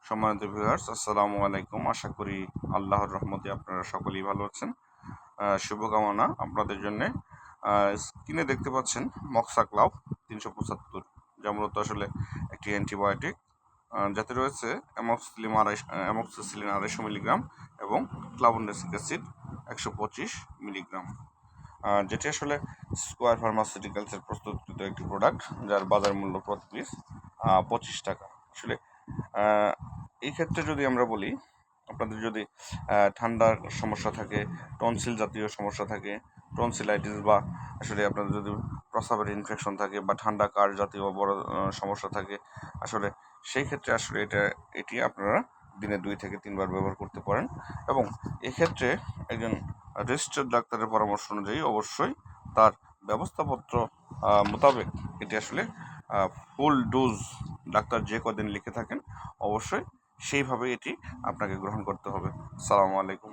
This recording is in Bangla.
সম্মানিত ভিউয়ার্স, আসসালামু আলাইকুম। আশা করি আল্লাহর রহমতে আপনারা সকলেই ভালো আছেন। শুভকামনা আপনাদের জন্যে। স্ক্রিনে দেখতে পাচ্ছেন মক্সাক্লাভ 375, যা মূলত আসলে একটি অ্যান্টিবায়োটিক, যাতে রয়েছে অ্যামক্সিসিলিন 250 মিলিগ্রাম এবং ক্লাভোনেসিক অ্যাসিড 125 মিলিগ্রাম, যেটি আসলে স্কোয়ার ফার্মাসিউটিক্যালসের প্রস্তুতকৃত একটি প্রোডাক্ট, যার বাজার মূল্য প্রতি পিস 25 টাকা। আসলে এই ক্ষেত্রে যদি আমরা বলি, আপনাদের যদি ঠান্ডার সমস্যা থাকে, টনসিল জাতীয় সমস্যা থাকে, টনসিলাইটিস, বা আসলে আপনাদের যদি প্রস্রাবের ইনফেকশন থাকে বা ঠান্ডা কার জাতীয় বড় সমস্যা থাকে, আসলে সেই ক্ষেত্রে আসলে এটি আপনারা দিনে 2 থেকে 3 বার ব্যবহার করতে পারেন। এবং এক্ষেত্রে একজন রেজিস্টার্ড ডাক্তারের পরামর্শ অনুযায়ী অবশ্যই তার ব্যবস্থাপত্র মোতাবেক এটি আসলে ফুল ডোজ ডাক্তার যে কদিন লিখে থাকেন অবশ্যই সেইভাবে এটি আপনাকে গ্রহণ করতে হবে। আসসালামু আলাইকুম।